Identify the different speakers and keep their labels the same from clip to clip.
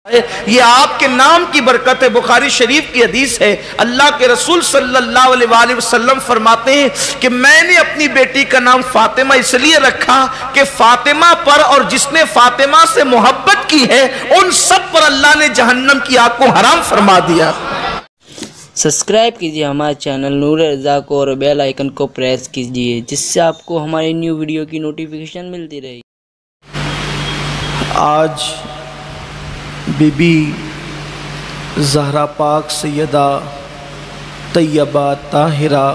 Speaker 1: یہ آپ کے نام کی برکت ہے۔ بخاری شریف کی حدیث ہے، اللہ کے رسول صلی اللہ علیہ وآلہ وسلم فرماتے ہیں کہ میں نے اپنی بیٹی کا نام فاطمہ اس لیے رکھا کہ فاطمہ پر اور جس نے فاطمہ سے محبت کی ہے ان سب پر اللہ نے جہنم کی آگ کو حرام فرما دیا۔
Speaker 2: سبسکرائب کیجئے ہمارے چینل نور رضا کو اور بیل آئیکن کو پریس کیجئے جس سے آپ کو ہماری نیو ویڈیو کی نوٹیفیکیشن ملتی رہے۔
Speaker 1: آج بی بی زہرا پاک سیدہ طیبہ طاہرہ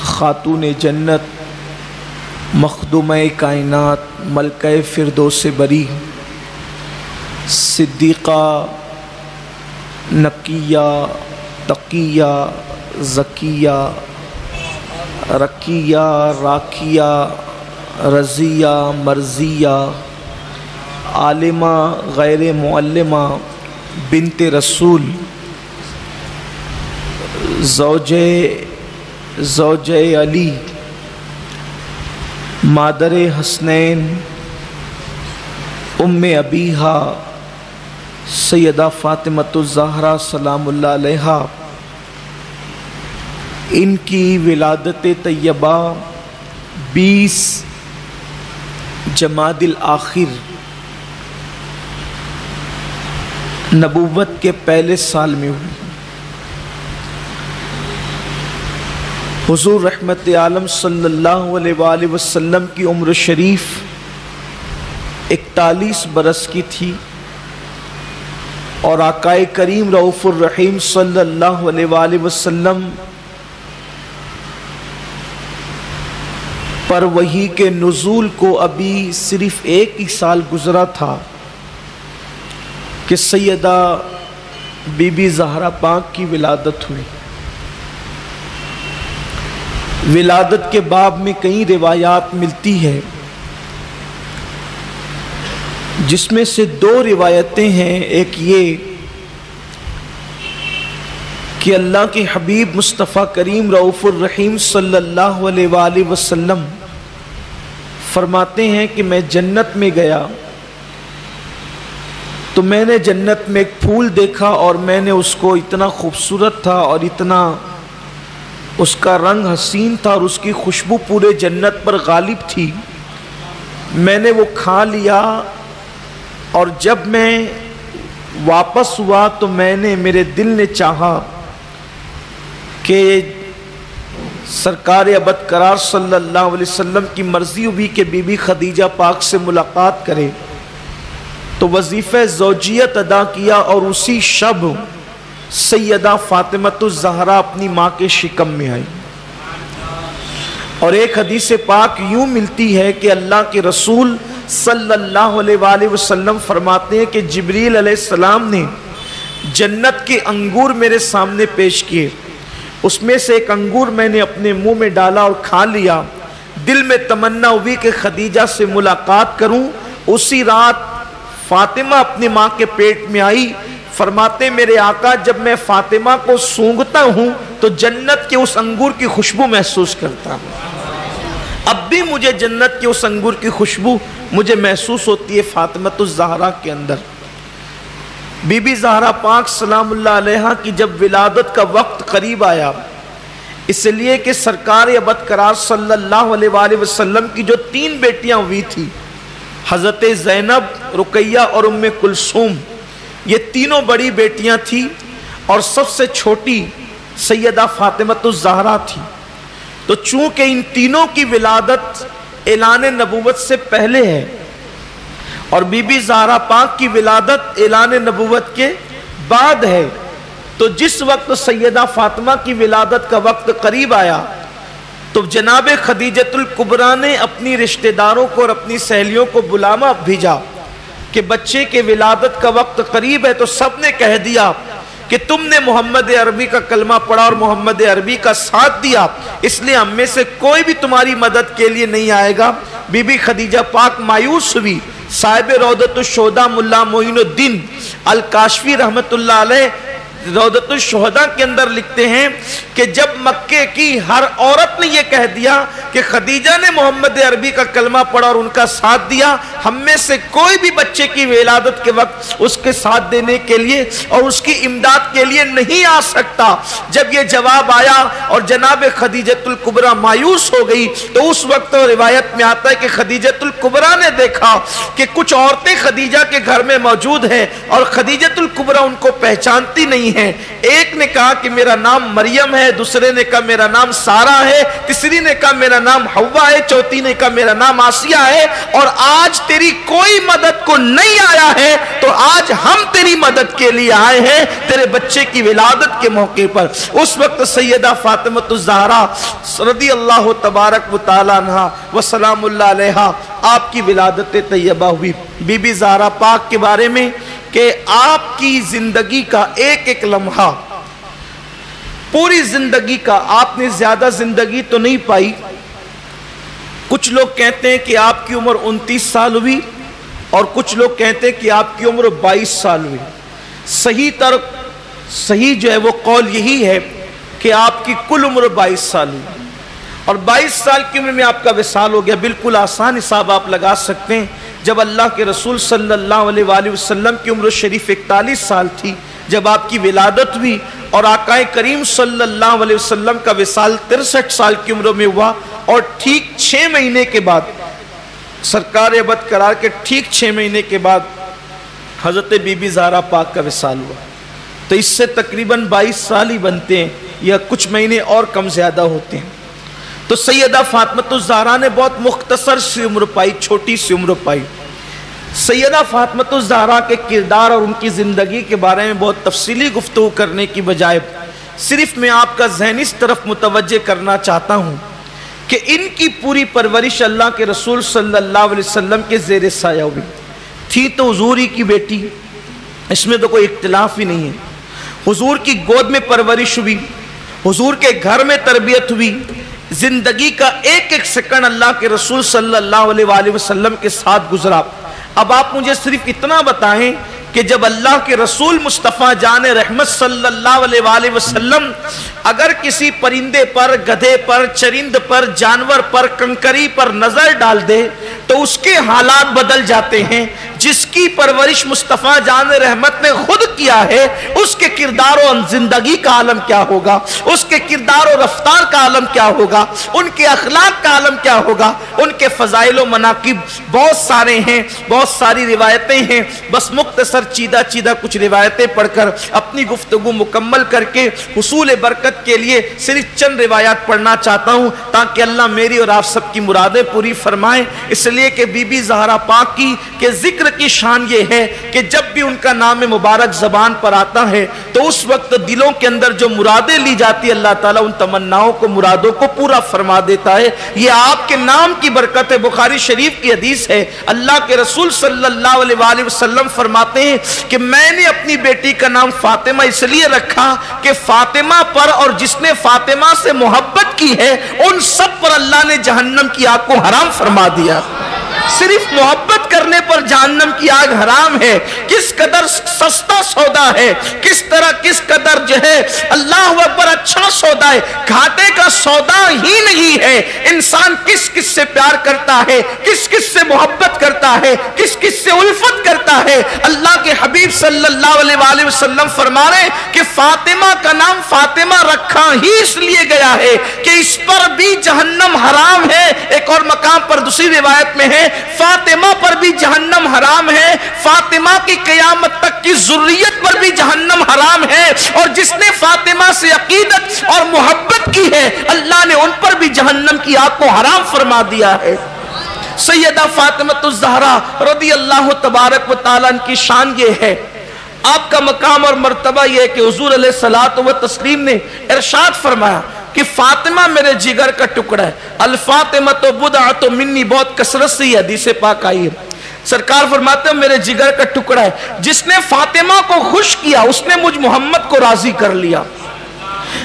Speaker 1: خاتون جنت مخدومہ کائنات ملکہ فردوس بری صدیقہ نقیہ تقیہ زکیہ رقیہ راکیہ رضیہ مرضیہ عالمہ غیر معلمہ بنت رسول زوجہ علی مادر حسنین ام ابیہا سیدہ فاطمۃ الزہرا سلام اللہ علیہا، ان کی ولادت طیبہ 20 جمادی الآخر نبوت کے پہلے سال میں ہوئی۔ حضور رحمت عالم صلی اللہ علیہ وآلہ وسلم کی عمر شریف 41 برس کی تھی اور آقا کریم رؤوف الرحیم صلی اللہ علیہ وآلہ وسلم پر وحی کے نزول کو ابھی صرف 1 ہی سال گزرا تھا کہ سیدہ بی بی زہرا پاک کی ولادت ہوئی۔ ولادت کے باب میں کئی روایات ملتی ہے جس میں سے 2 روایتیں ہیں۔ ایک یہ کہ اللہ کے حبیب مصطفیٰ کریم رؤوف الرحیم صلی اللہ علیہ وآلہ وسلم فرماتے ہیں کہ میں جنت میں گیا تو میں نے جنت میں ایک پھول دیکھا اور میں نے اس کو اتنا خوبصورت تھا اور اتنا اس کا رنگ حسین تھا اور اس کی خوشبو پورے جنت پر غالب تھی، میں نے وہ کھا لیا اور جب میں واپس ہوا تو میرے دل نے چاہا کہ سرکار ابد قرار صلی اللہ علیہ وسلم کی مرضی ہوئی کہ بی بی خدیجہ پاک سے ملاقات کرے، تو وظیفہ زوجیت ادا کیا اور اسی شب سیدہ فاطمۃ الزہرا اپنی ماں کے شکم میں آئی۔ اور ایک حدیث پاک یوں ملتی ہے کہ اللہ کے رسول صلی اللہ علیہ وآلہ وسلم فرماتے ہیں کہ جبریل علیہ السلام نے جنت کے انگور میرے سامنے پیش کیے، اس میں سے ایک انگور میں نے اپنے منہ میں ڈالا اور کھا لیا، دل میں تمنا ہوئی کہ خدیجہ سے ملاقات کروں۔ اسی رات فاطمہ اپنی ماں کے پیٹ میں آئی، فرماتے میرے آقا جب میں فاطمہ کو سونگھتا ہوں تو جنت کے اس انگور کی خوشبو محسوس کرتا ہوں، اب بھی مجھے جنت کے اس انگور کی خوشبو مجھے محسوس ہوتی ہے فاطمۃ الزہرا کے اندر۔ بی بی زہرا پاک سلام اللہ علیہا کی جب ولادت کا وقت قریب آیا، اس لیے کہ سرکار ابد قرار صلی اللہ علیہ وآلہ وسلم کی جو 3 بیٹیاں ہوئی تھی، حضرت زینب، رقیہ اور ام کلثوم، یہ تینوں بڑی بیٹیاں تھیں اور سب سے چھوٹی سیدہ فاطمۃ الزہرا تھی۔ تو چونکہ ان تینوں کی ولادت اعلان نبوت سے پہلے ہے اور بی بی زہرا پاک کی ولادت اعلان نبوت کے بعد ہے، تو جس وقت سیدہ فاطمہ کی ولادت کا وقت قریب آیا تو جناب خدیجۃ الکبریٰ نے اپنی رشتہ داروں کو اور اپنی سہیلیوں کو بلاوا بھیجا کہ بچے کے ولادت کا وقت قریب ہے، تو سب نے کہہ دیا کہ تم نے محمد عربی کا کلمہ پڑھا اور محمد عربی کا ساتھ دیا، اس لیے ہم میں سے کوئی بھی تمہاری مدد کے لیے نہیں آئے گا۔ بی بی خدیجہ پاک مایوس ہوئی۔ صاحب روضۃ الشہداء ملا معین الدین الکاشفی رحمت اللہ علیہ روضۃ الشہداء کے اندر لکھتے ہیں کہ جب مکے کی ہر عورت نے یہ کہہ دیا کہ خدیجہ نے محمد عربی کا کلمہ پڑھا اور ان کا ساتھ دیا، ہم میں سے کوئی بھی بچے کی ولادت کے وقت اس کے ساتھ دینے کے لیے اور اس کی امداد کے لیے نہیں آ سکتا۔ جب یہ جواب آیا اور جناب خدیجۃ الکبریٰ مایوس ہو گئی تو اس وقت روایت میں آتا ہے کہ خدیجۃ الکبریٰ نے دیکھا کہ کچھ عورتیں خدیجہ کے گھر میں موجود ہیں اور خدیجۃ الکبریٰ ان کو پہچانتی نہیں ہیں۔ ایک نے کہا کہ میرا نام مریم ہے، دوسرے نے کہا میرا نام سارہ ہے، تیسری نے کہا میرا نام حوا ہے، چوتھی نے کہا میرا نام آسیہ ہے، اور آج تیری کوئی مدد کو نہیں آیا ہے تو آج ہم تیری مدد کے لیے آئے ہیں تیرے بچے کی ولادت کے موقع پر۔ اس وقت سیدہ فاطمہ الزہرا رضی اللہ تبارک و تعالی عنہا و سلام اللہ علیہا آپ کی ولادت طیبہ ہوئی۔ بی بی زہرا پاک کے بارے میں کہ آپ کی زندگی کا ایک ایک لمحہ، پوری زندگی کا آپ نے زیادہ زندگی تو نہیں پائی۔ کچھ لوگ کہتے ہیں کہ آپ کی عمر 29 سال ہوئی اور کچھ لوگ کہتے ہیں کہ آپ کی عمر 22 سال ہوئی۔ صحیح جو ہے وہ قول یہی ہے کہ آپ کی کل عمر 22 سال ہوئی اور 22 سال کی عمر میں آپ کا وصال ہو گیا۔ بالکل آسان حساب آپ لگا سکتے ہیں، جب اللہ کے رسول صلی اللہ علیہ وآلہ وسلم کی عمر شریف 41 سال تھی جب آپ کی ولادت ہوئی، اور آقا کریم صلی اللہ علیہ وسلم کا وصال 63 سال کی عمر میں ہوا، اور ٹھیک 6 مہینے کے بعد سرکار ابد قرار کے ٹھیک 6 مہینے کے بعد حضرت بی بی زہرا پاک کا وصال ہوا۔ تو اس سے تقریباً 22 سال ہی بنتے ہیں یا کچھ مہینے اور کم زیادہ ہوتے ہیں۔ تو سیدہ فاطمہ الزہرا نے بہت مختصر سی عمر پائی، چھوٹی سی عمر پائی۔ سیدہ فاطمہ الزہرا کے کردار اور ان کی زندگی کے بارے میں بہت تفصیلی گفتگو کرنے کی بجائے صرف میں آپ کا ذہن اس طرف متوجہ کرنا چاہتا ہوں کہ ان کی پوری پرورش اللہ کے رسول صلی اللہ علیہ وسلم کے زیر سایہ ہوئی تھی۔ تو حضور ہی کی بیٹی، اس میں تو کوئی اختلاف ہی نہیں ہے۔ حضور کی گود میں پرورش ہوئی، حضور کے گھر میں تربیت ہوئی، زندگی کا ایک ایک سیکنڈ اللہ کے رسول صلی اللہ علیہ وآلہ وسلم کے ساتھ گزرا۔ اب آپ مجھے صرف اتنا بتائیں کہ جب اللہ کے رسول مصطفیٰ جان رحمت صلی اللہ علیہ وآلہ وسلم اگر کسی پرندے پر، گدھے پر، چرند پر، جانور پر، کنکری پر نظر ڈال دے تو اس کے حالات بدل جاتے ہیں۔ جس کی پرورش مصطفیٰ جان رحمت نے خود کیا ہے، اس کے کردار و زندگی کا عالم کیا ہوگا، اس کے کردار و رفتار کا عالم کیا ہوگا، ان کے اخلاق کا عالم کیا ہوگا۔ ان کے فضائل و مناقب بہت سارے ہیں، بہت ساری روایتیں ہیں۔ بس مختصر چیدہ کچھ روایتیں پڑھ کر اپنی گفتگو مکمل کر کے حصول برکت کے لیے صرف چند روایات پڑھنا چاہتا ہوں تاکہ اللہ میری اور آپ سب کی مرادیں پوری فرمائیں۔ اس لیے کہ بی بی زہرا پاک کی کہ ذکر کی شان یہ ہے کہ جب بھی ان کا نام مبارک زبان پر آتا ہے تو اس وقت دلوں کے اندر جو مرادیں لی جاتی اللہ تعالیٰ ان تمناؤں کو، مرادوں کو پورا فرما دیتا ہے۔ یہ آپ کے نام کی برکت ہے۔ بخاری شریف کی حدیث ہے، اللہ کے رسول صلی اللہ علیہ وآلہ وسلم فرماتے ہیں کہ میں نے اپنی بیٹی کا نام فاطمہ اس لیے رکھا کہ فاطمہ پر اور جس نے فاطمہ سے محبت کی ہے ان سب پر اللہ نے جہنم کی آگ کو حرام فرما دیا۔ صرف محبت کرنے پر جہنم کی آگ حرام ہے۔ کس قدر سستا سودا ہے، کس قدر جو ہے اللہ اکبر اچھا سودا ہے، گھاٹے کا سودا ہی نہیں ہے۔ انسان کس کس سے پیار کرتا ہے، کس کس سے محبت کرتا ہے، کس کس سے الفت کرتا ہے۔ اللہ کے حبیب صلی اللہ علیہ وآلہ وسلم فرما رہے ہیں کہ فاطمہ کا نام فاطمہ رکھا ہی اس لیے گیا ہے کہ اس پر بھی جہنم حرام ہے۔ ایک اور مقام پر دوسری روایت میں ہے فاطمہ پر بھی جہنم حرام ہے، فاطمہ کی قیامت تک کی ذریت پر بھی جہنم حرام ہے، اور جس نے فاطمہ سے عقیدت اور محبت کی ہے اللہ نے ان پر بھی جہنم کی آگ کو حرام فرما دیا ہے۔ سیدہ فاطمہ الزہرا رضی اللہ تبارک و تعالیٰ کی شان یہ ہے، آپ کا مقام اور مرتبہ یہ ہے کہ حضور علیہ الصلوۃ والتسلیم نے ارشاد فرمایا کہ فاطمہ میرے جگر کا ٹکڑا ہے۔ الفاطمہ تو بدعۃ منی، بہت کثرت سے یہ حدیث پاک آئی ہے۔ سرکار فرماتے ہیں میرے جگر کا ٹکڑا ہے، جس نے فاطمہ کو خوش کیا اس نے مجھ محمد کو راضی کر لیا،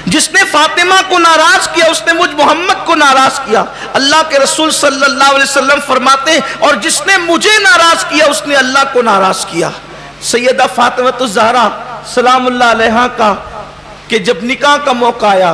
Speaker 1: جس نے فاطمہ کو ناراض کیا اس نے مجھ محمد کو ناراض کیا۔ اللہ کے رسول صلی اللہ علیہ وسلم فرماتے ہیں اور جس نے مجھے ناراض کیا اس نے اللہ کو ناراض کیا۔ سیدہ فاطمہ الزہرا سلام اللہ علیہا کا کہ جب نکاح کا موقع آیا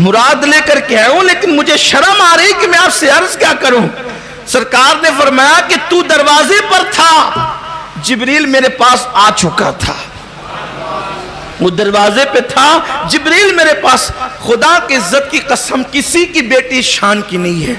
Speaker 1: مراد لے کر کے آیا ہوں، لیکن مجھے شرم آ رہی کہ میں آپ سے عرض کیا کروں۔ سرکار نے فرمایا کہ تو دروازے پر تھا، جبریل میرے پاس آ چکا تھا۔ وہ دروازے پہ تھا، جبریل میرے پاس۔ خدا کی عزت کی قسم، کسی کی بیٹی شان کی نہیں ہے،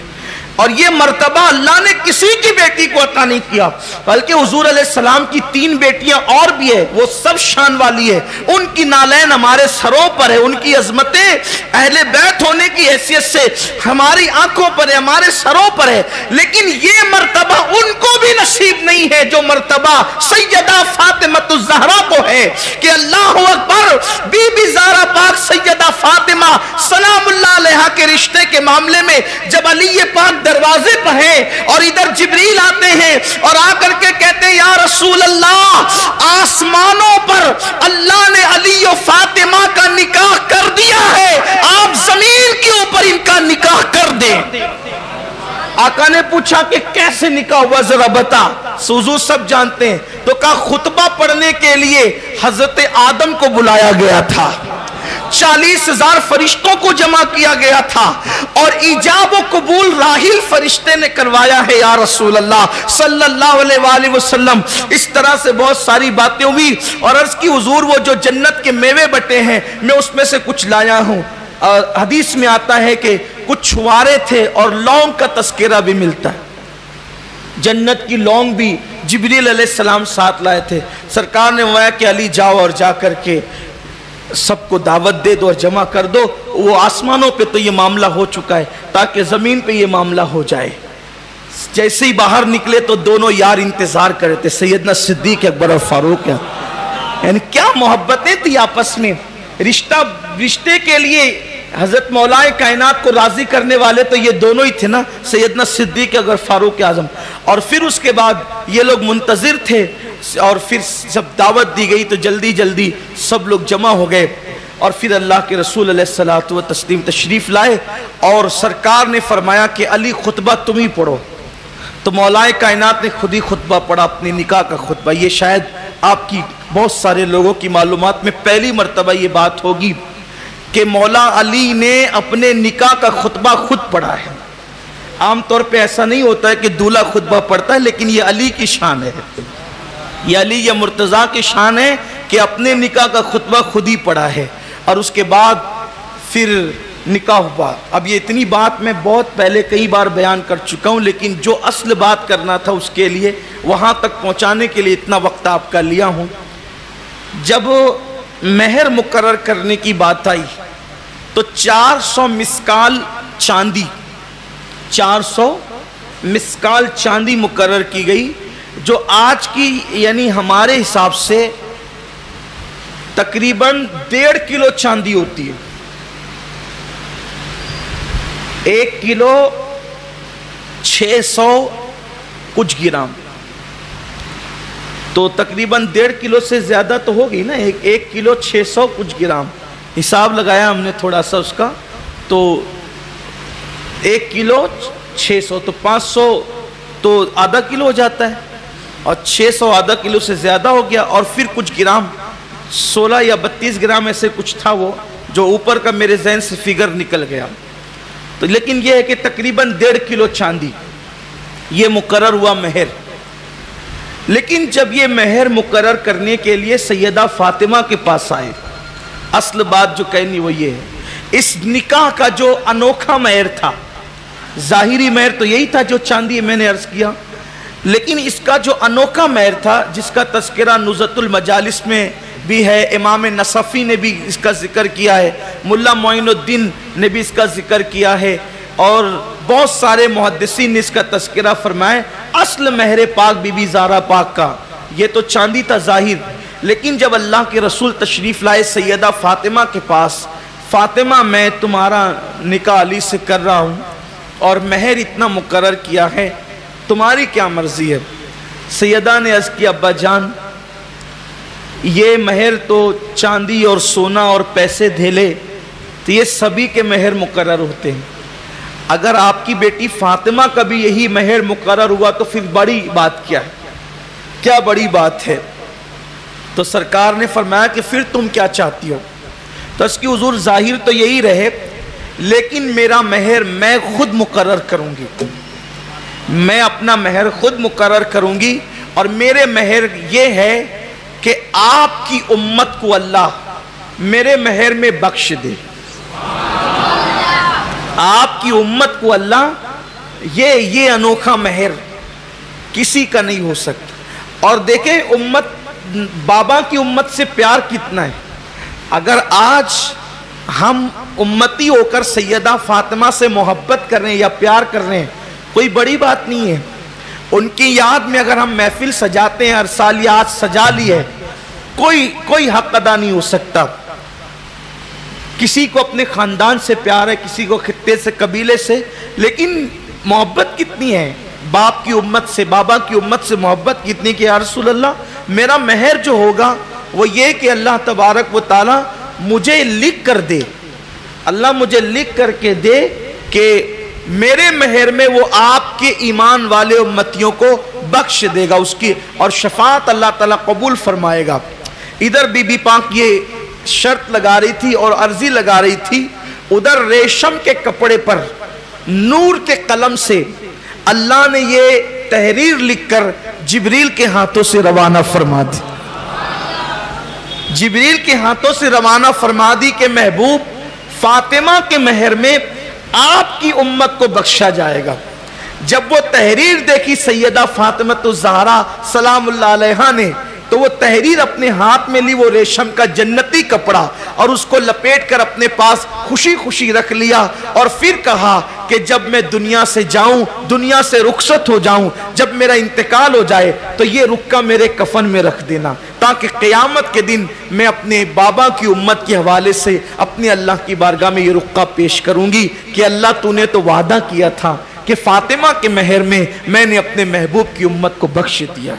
Speaker 1: اور یہ مرتبہ اللہ نے کسی کی بیٹی کو عطا نہیں کیا، بلکہ حضور علیہ السلام کی 3 بیٹیاں اور بھی ہے، وہ سب شان والی ہے، ان کی نالین ہمارے سروں پر ہے، ان کی عظمتیں اہل بیت ہونے کی حیثیت سے ہماری آنکھوں پر ہے، ہمارے سروں پر ہے، لیکن یہ مرتبہ ان کو بھی نصیب نہیں ہے جو مرتبہ سیدہ فاطمہ الزہرا کو ہے، کہ اللہ اکبر، بی بی زہرا پاک سیدہ فاطمہ سلام اللہ علیہا کے رشتے کے معاملے میں جب علی پاک دروازے پر ہیں اور ادھر جبریل آتے ہیں اور آ کر کے کہتے ہیں یا رسول اللہ، آسمانوں پر اللہ نے علی و فاطمہ کا نکاح کر دیا ہے، آپ زمین کے اوپر ان کا نکاح کر دیں۔ آقا نے پوچھا کہ کیسے نکاح ہوا ذرا بتا، حضور سب جانتے ہیں، تو کہا خطبہ پڑھنے کے لیے حضرت آدم کو بلایا گیا تھا، 40,000 فرشتوں کو جمع کیا گیا تھا، اور ایجاب و قبول راحیل فرشتے نے کروایا ہے یا رسول اللہ صلی اللہ علیہ وآلہ وسلم۔ اس طرح سے بہت ساری باتیں ہوئی، اور عرض کی حضور وہ جو جنت کے میوے بٹے ہیں میں اس میں سے کچھ لایا ہوں۔ حدیث میں آتا ہے کہ کچھ چھوارے تھے اور لونگ کا تذکرہ بھی ملتا ہے، جنت کی لونگ بھی جبریل علیہ السلام ساتھ لائے تھے۔ سرکار نے فرمایا کہ علی جاؤ اور جا کر کے سب کو دعوت دے دو اور جمع کر دو، وہ آسمانوں پہ تو یہ معاملہ ہو چکا ہے، تاکہ زمین پہ یہ معاملہ ہو جائے۔ جیسے ہی باہر نکلے تو دونوں یار انتظار کرے تھے، سیدنا صدیق اکبر اور فاروق، یعنی کیا محبتیں تھی آپس میں، رشتے کے لیے حضرت مولا کائنات کو راضی کرنے والے تو یہ دونوں ہی تھے نا، سیدنا صدیق اکبر فاروق اعظم۔ اور پھر اس کے بعد یہ لوگ منتظر تھے، اور پھر جب دعوت دی گئی تو جلدی جلدی سب لوگ جمع ہو گئے، اور پھر اللہ کے رسول علیہ الصلوۃ والتسلیم تشریف لائے، اور سرکار نے فرمایا کہ علی خطبہ تم ہی پڑھو، تو مولا کائنات نے خود ہی خطبہ پڑھا، اپنی نکاح کا خطبہ۔ یہ شاید آپ کی بہت سارے لوگوں کی معلومات میں پہلی مرتبہ یہ بات ہوگی کہ مولا علی نے اپنے نکاح کا خطبہ خود پڑھا ہے۔ عام طور پہ ایسا نہیں ہوتا ہے کہ دولہا خطبہ پڑھتا ہے، لیکن یہ علی کی شان ہے، یہ علی یا مرتضیٰ کی شان ہے کہ اپنے نکاح کا خطبہ خود ہی پڑھا ہے، اور اس کے بعد پھر نکاح ہوا۔ اب یہ اتنی بات میں بہت پہلے کئی بار بیان کر چکا ہوں، لیکن جو اصل بات کرنا تھا اس کے لیے وہاں تک پہنچانے کے لیے اتنا وقت آپ کا لیا ہوں۔ جب مہر مقرر کرنے کی بات آئی تو 400 مسکال چاندی، 400 مسکال چاندی مقرر کی گئی، جو آج کی یعنی ہمارے حساب سے تقریباً 1.5 کلو چاندی ہوتی ہے، 1 کلو 600 کچھ گرام، تو تقریباً 1.5 کلو سے زیادہ تو ہوگی نا، 1 کلو 600 کچھ گرام، حساب لگایا ہم نے تھوڑا سا اس کا، تو 1 کلو 600 تو 500 تو آدھا کلو ہو جاتا ہے، اور 600 آدھا کلو سے زیادہ ہو گیا، اور پھر کچھ گرام 16 یا 32 گرام ایسے کچھ تھا، وہ جو اوپر کا میرے ذہن سے فگر نکل گیا، تو لیکن یہ ہے کہ تقریباً 1.5 کلو چاندی یہ مقرر ہوا مہر۔ لیکن جب یہ مہر مقرر کرنے کے لیے سیدہ فاطمہ کے پاس آئے، اصل بات جو کہنی وہ یہ ہے، اس نکاح کا جو انوکھا مہر تھا، ظاہری مہر تو یہی تھا جو چاندی میں نے عرض کیا، لیکن اس کا جو انوکھا مہر تھا، جس کا تذکرہ نزہۃ المجالس میں بھی ہے، امام نصفی نے بھی اس کا ذکر کیا ہے، ملا معین الدین نے بھی اس کا ذکر کیا ہے، اور بہت سارے محدثین نے اس کا تذکرہ فرمائے۔ اصل مہر پاک بی بی زہرا پاک کا یہ تو چاندی تھا ظاہر، لیکن جب اللہ کے رسول تشریف لائے سیدہ فاطمہ کے پاس، فاطمہ میں تمہارا نکاح علی سے کر رہا ہوں اور مہر اتنا مقرر کیا ہے، تمہاری کیا مرضی ہے؟ سیدہ نے عرض کیا ابا جان، یہ مہر تو چاندی اور سونا اور پیسے دھیلے تو یہ سبھی کے مہر مقرر ہوتے ہیں، اگر آپ کی بیٹی فاطمہ کا بھی یہی مہر مقرر ہوا تو پھر بڑی بات کیا ہے، کیا بڑی بات ہے؟ تو سرکار نے فرمایا کہ پھر تم کیا چاہتی ہو؟ تو اس کی حضور ظاہر تو یہی رہے، لیکن میرا مہر میں خود مقرر کروں گی، میں اپنا مہر خود مقرر کروں گی، اور میرے مہر یہ ہے کہ آپ کی امت کو اللہ میرے مہر میں بخش دے۔ آپ کی امت کو اللہ یہ انوکھا مہر کسی کا نہیں ہو سکتا۔ اور دیکھیں امت، بابا کی امت سے پیار کتنا ہے۔ اگر آج ہم امتی ہو کر سیدہ فاطمہ سے محبت کر رہے ہیں یا پیار کر رہے ہیں، کوئی بڑی بات نہیں ہے۔ ان کی یاد میں اگر ہم محفل سجاتے ہیں، ہر سال یاد سجا لی ہے، کوئی حق ادا نہیں ہو سکتا۔ کسی کو اپنے خاندان سے پیار ہے، کسی کو خطے سے، قبیلے سے، لیکن محبت کتنی ہے باپ کی امت سے، بابا کی امت سے محبت کتنی کہ یا رسول اللہ میرا مہر جو ہوگا وہ یہ کہ اللہ تبارک و تعالی مجھے لکھ کر دے، اللہ مجھے لکھ کر کے دے کہ میرے مہر میں وہ آپ کے ایمان والے امتیوں کو بخش دے گا، اس کی اور شفاعت اللہ تعالیٰ قبول فرمائے گا۔ ادھر بی بی پاک یہ شرط لگا رہی تھی اور عرضی لگا رہی تھی، ادھر ریشم کے کپڑے پر نور کے قلم سے اللہ نے یہ تحریر لکھ کر جبریل کے ہاتھوں سے روانہ فرما دی، جبریل کے ہاتھوں سے روانہ فرما دی کہ محبوب فاطمہ کے مہر میں آپ کی امت کو بخشا جائے گا۔ جب وہ تحریر دیکھی سیدہ فاطمہ الزہرا سلام اللہ علیہا نے، تو وہ تحریر اپنے ہاتھ میں لی، وہ ریشم کا جنتی کپڑا، اور اس کو لپیٹ کر اپنے پاس خوشی خوشی رکھ لیا، اور پھر کہا کہ جب میں دنیا سے جاؤں، دنیا سے رخصت ہو جاؤں، جب میرا انتقال ہو جائے تو یہ رکہ میرے کفن میں رکھ دینا، تاکہ قیامت کے دن میں اپنے بابا کی امت کے حوالے سے اپنے اللہ کی بارگاہ میں یہ رکہ پیش کروں گی کہ اللہ تو نے تو وعدہ کیا تھا کہ فاطمہ کے مہر میں نے اپنے محبوب کی امت کو بخش دیا۔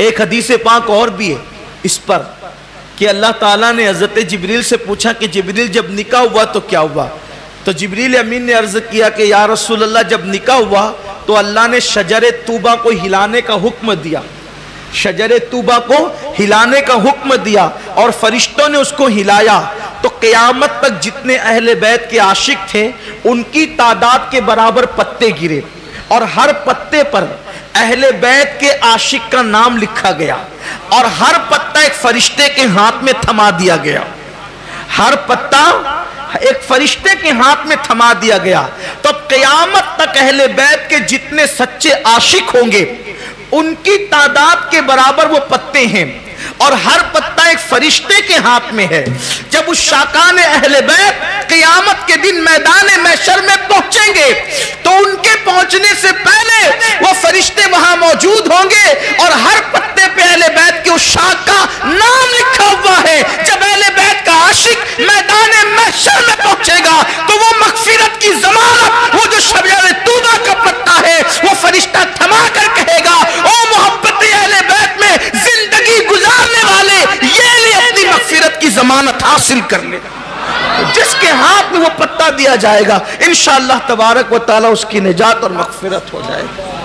Speaker 1: ایک حدیث پاک اور بھی ہے اس پر کہ اللہ تعالیٰ نے حضرت جبریل سے پوچھا کہ جبریل جب نکاح ہوا تو کیا ہوا؟ تو جبریل امین نے عرض کیا کہ یا رسول اللہ جب نکاح ہوا تو اللہ نے شجر طوبہ کو ہلانے کا حکم دیا، شجر طوبہ کو ہلانے کا حکم دیا، اور فرشتوں نے اس کو ہلایا، تو قیامت تک جتنے اہل بیت کے عاشق تھے ان کی تعداد کے برابر پتے گرے، اور ہر پتے پر اہل بیت کے عاشق کا نام لکھا گیا، اور ہر پتا ایک فرشتے کے ہاتھ میں تھما دیا گیا، ہر پتا ایک فرشتے کے ہاتھ میں تھما دیا گیا۔ تو قیامت تک اہل بیت کے جتنے سچے عاشق ہوں گے ان کی تعداد کے برابر وہ پتے ہیں، اور ہر پتا ایک فرشتے کے ہاتھ میں ہے۔ جب اس شاکان اہل بیت قیامت کے دن میدان محشر میں پہنچیں گے تو ان کے پہنچنے سے پہلے وہ فرشتے وہاں موجود ہوں گے، اور ہر پتے پہ اہل بیت کے اس شاک کا نام لکھا ہوا ہے۔ جب اہل بیت کا عاشق میدان محشر میں پہنچے گا تو وہ مغفرت کی ضمانت، وہ جو شجر طوبہ کا پتا ہے، وہ فرشتہ تھما کر کہے گا او محبت اہل بیت میں زندگی گزارنے والے، یہ لے اپنی مغفرت کی ضمانت حاصل کر لے۔ جس کے ہاتھ میں وہ پتا دیا جائے گا انشاءاللہ تبارک و تعالی اس کی نجات اور مغفرت ہو جائے گی۔